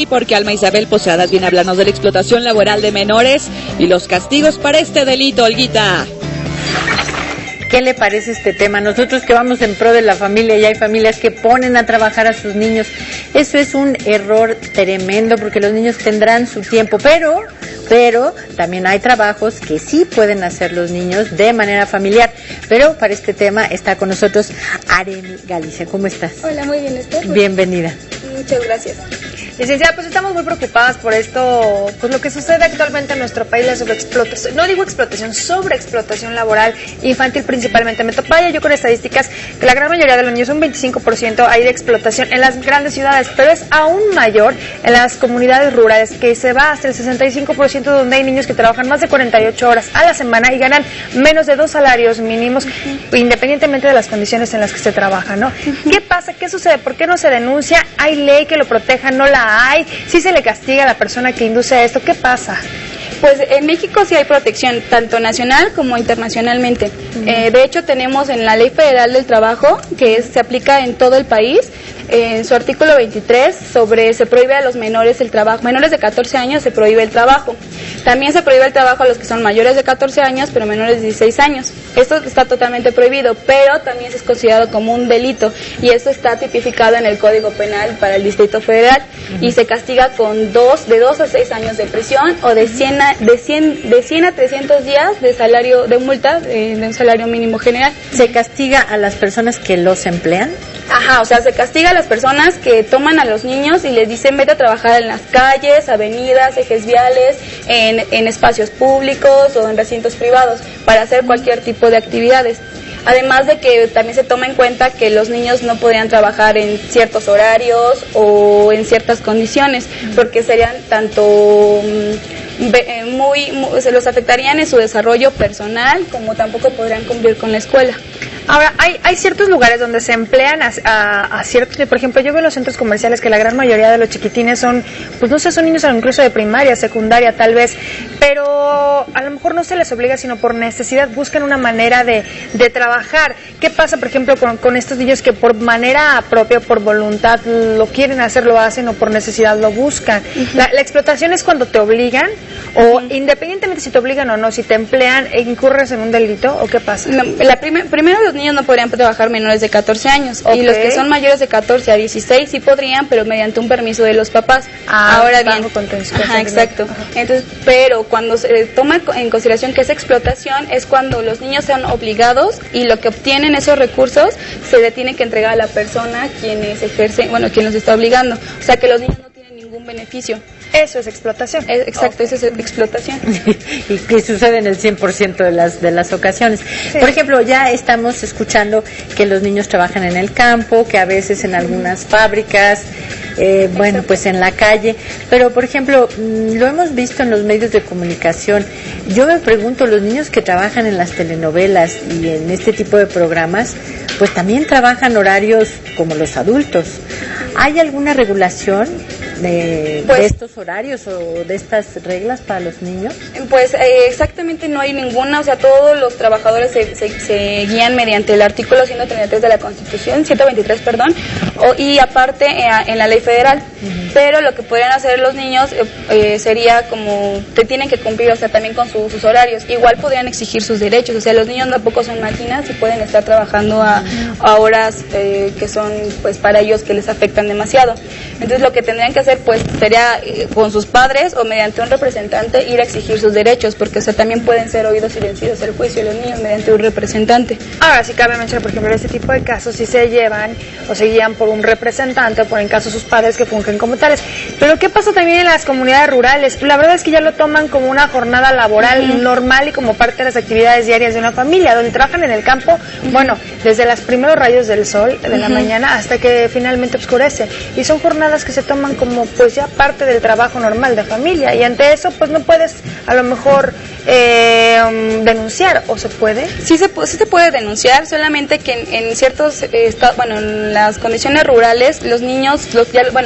Y porque Alma Isabel Posadas viene a hablarnos de la explotación laboral de menores y los castigos para este delito, Olguita. ¿Qué le parece este tema? Nosotros que vamos en pro de la familia y hay familias que ponen a trabajar a sus niños, eso es un error tremendo porque los niños tendrán su tiempo, pero también hay trabajos que sí pueden hacer los niños de manera familiar. Pero para este tema está con nosotros Aremi Galicia. ¿Cómo estás? Hola, muy bien, ¿usted? Bienvenida. Muchas gracias. Licenciada, pues estamos muy preocupadas por esto, pues lo que sucede actualmente en nuestro país, la sobreexplotación, no digo explotación, sobreexplotación laboral infantil principalmente. Me topaya yo con estadísticas que la gran mayoría de los niños, un 25% hay de explotación en las grandes ciudades, pero es aún mayor en las comunidades rurales, que se va hasta el 65%, donde hay niños que trabajan más de 48 horas a la semana y ganan menos de 2 salarios mínimos, independientemente de las condiciones en las que se trabaja, ¿no? ¿Qué pasa? ¿Qué sucede? ¿Por qué no se denuncia? ¿Hay ley que lo proteja? ¿No la hay? ¿Sí se le castiga a la persona que induce esto? ¿Qué pasa? Pues en México sí hay protección, tanto nacional como internacionalmente. De hecho, tenemos en la Ley Federal del Trabajo, que se aplica en todo el país, en su artículo 23, se prohíbe a los menores el trabajo. Menores de 14 años se prohíbe el trabajo. También se prohíbe el trabajo a los que son mayores de 14 años, pero menores de 16 años. Esto está totalmente prohibido, pero también es considerado como un delito, y esto está tipificado en el Código Penal para el Distrito Federal, y se castiga con de 2 a 6 años de prisión o de 100 a 300 días de salario, de multa, de un salario mínimo general. ¿Se castiga a las personas que los emplean? Ajá, o sea, se castiga a las personas que toman a los niños y les dicen vete a trabajar en las calles, avenidas, ejes viales, en espacios públicos o en recintos privados para hacer cualquier tipo de actividades. Además de que también se toma en cuenta que los niños no podrían trabajar en ciertos horarios o en ciertas condiciones, porque serían tanto se los afectarían en su desarrollo personal, como tampoco podrían cumplir con la escuela. Ahora, hay ciertos lugares donde se emplean a ciertos, por ejemplo, yo veo en los centros comerciales que la gran mayoría de los chiquitines son, pues no sé, son niños incluso de primaria, secundaria tal vez, pero a lo mejor no se les obliga, sino por necesidad buscan una manera de trabajar. ¿Qué pasa, por ejemplo, con estos niños que por manera propia, por voluntad, lo quieren hacer, lo hacen, o por necesidad lo buscan? La explotación es cuando te obligan, o independientemente si te obligan o no, si te emplean, ¿incurres en un delito o qué pasa? No, primero los niños no podrían trabajar menores de 14 años, y los que son mayores de 14 a 16 sí podrían, pero mediante un permiso de los papás. Ahora bien, exacto. Entonces, pero cuando se toma en consideración que es explotación, es cuando los niños sean obligados y lo que obtienen esos recursos se le tiene que entregar a la persona quien los está obligando. O sea, que los niños no tienen ningún beneficio. Eso es explotación. Exacto, eso es explotación. Y que sucede en el 100% de las ocasiones. Sí. Por ejemplo, ya estamos escuchando que los niños trabajan en el campo, que a veces en algunas fábricas, pues en la calle. Pero, por ejemplo, lo hemos visto en los medios de comunicación. Yo me pregunto, los niños que trabajan en las telenovelas y en este tipo de programas, pues también trabajan horarios como los adultos. ¿Hay alguna regulación de estos horarios o de estas reglas para los niños? Pues exactamente no hay ninguna, o sea, todos los trabajadores se guían mediante el artículo 133 de la Constitución, 123, perdón, y aparte en la ley federal. Pero lo que podrían hacer los niños sería como, te tienen que cumplir, o sea, también con sus horarios. Igual podrían exigir sus derechos, o sea, los niños tampoco son máquinas y pueden estar trabajando a horas que son, pues, para ellos que les afectan demasiado. Entonces lo que tendrían que hacer, pues, sería con sus padres o mediante un representante ir a exigir sus derechos, porque, o sea, también pueden ser oídos y vencidos el juicio los niños mediante un representante. Ahora sí cabe mencionar, por ejemplo, en este tipo de casos si se llevan o se guían por un representante o por en caso sus padres que fungen como tales. Pero ¿qué pasa también en las comunidades rurales? La verdad es que ya lo toman como una jornada laboral normal y como parte de las actividades diarias de una familia, donde trabajan en el campo, bueno, desde los primeros rayos del sol de la mañana hasta que finalmente oscurece. Y son jornadas que se toman como pues ya parte del trabajo normal de familia, y ante eso pues no puedes a lo mejor denunciar, ¿o se puede? Sí se puede denunciar, solamente que en ciertos en las condiciones rurales los niños,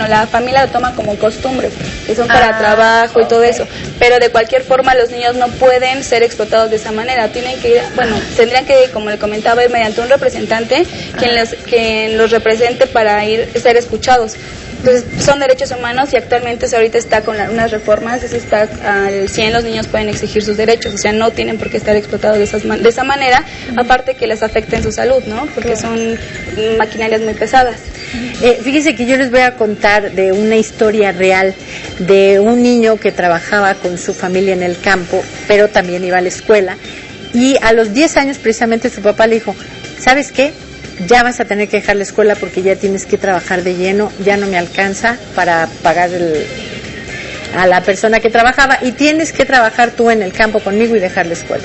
la familia lo toma como costumbre, que son para trabajo y todo eso, pero de cualquier forma los niños no pueden ser explotados de esa manera, tendrían que, como le comentaba, ir mediante un representante quien los represente para ser escuchados. Entonces, son derechos humanos y actualmente ahorita está con unas reformas, eso está al 100, los niños pueden exigir sus derechos, o sea, no tienen por qué estar explotados de esa manera, aparte que les afecta en su salud, ¿no? Porque son maquinarias muy pesadas. Fíjese que yo les voy a contar de una historia real de un niño que trabajaba con su familia en el campo, pero también iba a la escuela, y a los 10 años precisamente su papá le dijo, ¿sabes qué? Ya vas a tener que dejar la escuela porque ya tienes que trabajar de lleno, ya no me alcanza para pagar a la persona que trabajaba y tienes que trabajar tú en el campo conmigo y dejar la escuela.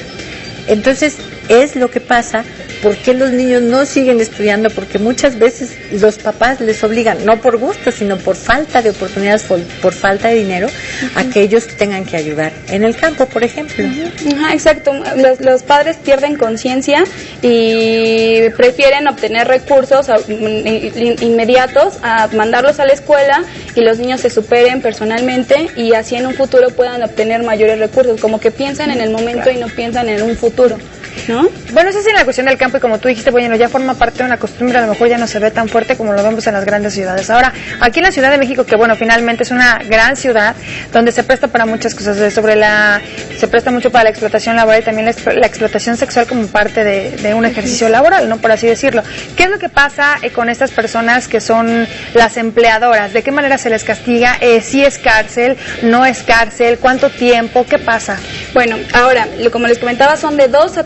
Entonces, es lo que pasa. ¿Por qué los niños no siguen estudiando? Porque muchas veces los papás les obligan, no por gusto, sino por falta de oportunidades, por falta de dinero, a que ellos tengan que ayudar en el campo, por ejemplo. Exacto. Los padres pierden conciencia y prefieren obtener recursos inmediatos a mandarlos a la escuela y los niños se superen personalmente y así en un futuro puedan obtener mayores recursos, como que piensan en el momento y no piensan en un futuro, ¿no? Bueno, eso sí, en la cuestión del campo, y como tú dijiste, bueno, ya forma parte de una costumbre, a lo mejor ya no se ve tan fuerte como lo vemos en las grandes ciudades. Ahora, aquí en la Ciudad de México, que bueno, finalmente es una gran ciudad, donde se presta para muchas cosas, se presta mucho para la explotación laboral y también la explotación sexual como parte de un ejercicio laboral, ¿no? Por así decirlo. ¿Qué es lo que pasa con estas personas que son las empleadoras? ¿De qué manera se les castiga? ¿Si es cárcel? ¿No es cárcel? ¿Cuánto tiempo? ¿Qué pasa? Bueno, ahora, como les comentaba, son de 2 a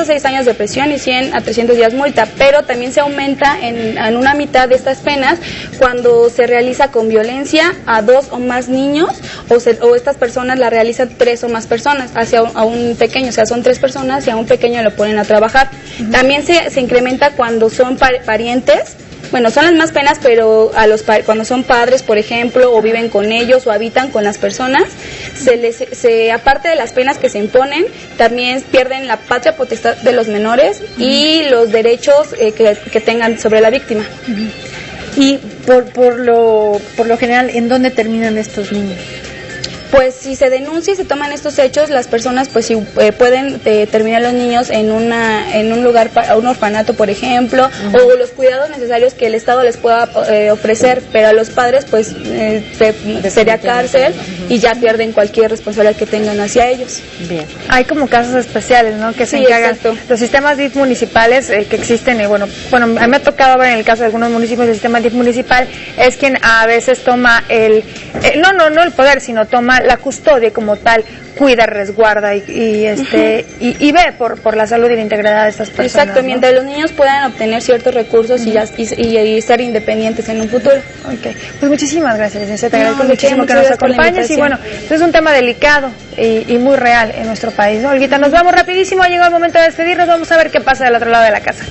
6 años de prisión y 100 a 300 días multa, pero también se aumenta en una mitad de estas penas cuando se realiza con violencia a 2 o más niños o estas personas la realizan 3 o más personas a un pequeño, o sea, son 3 personas y a un pequeño lo ponen a trabajar. También se incrementa cuando son parientes. Bueno, son las más penas, pero cuando son padres, por ejemplo, o viven con ellos o habitan con las personas, aparte de las penas que se imponen, también pierden la patria potestad de los menores y los derechos que tengan sobre la víctima. Y por lo general, ¿en dónde terminan estos niños? Pues si se denuncia y se toman estos hechos, las personas pues sí, pueden terminar los niños en un lugar, un orfanato, por ejemplo, o los cuidados necesarios que el Estado les pueda ofrecer, pero a los padres pues sería cárcel y ya pierden cualquier responsabilidad que tengan hacia ellos. Bien. Hay como casos especiales, ¿no? Que se encargan. Los sistemas DIF municipales que existen, bueno, a mí me ha tocado ver en el caso de algunos municipios, el sistema DIF municipal es quien a veces toma no el poder, sino toma la custodia como tal, cuida, resguarda y ve por la salud y la integridad de estas personas. Exacto, ¿no? Mientras los niños puedan obtener ciertos recursos y ser independientes en un futuro. Okay. Pues muchísimas gracias, licenciada. Te agradezco muchísimo que nos acompañes y bueno, esto es un tema delicado y muy real en nuestro país, ¿no? Olguita, nos vamos rapidísimo, ha llegado el momento de despedirnos, vamos a ver qué pasa del otro lado de la casa.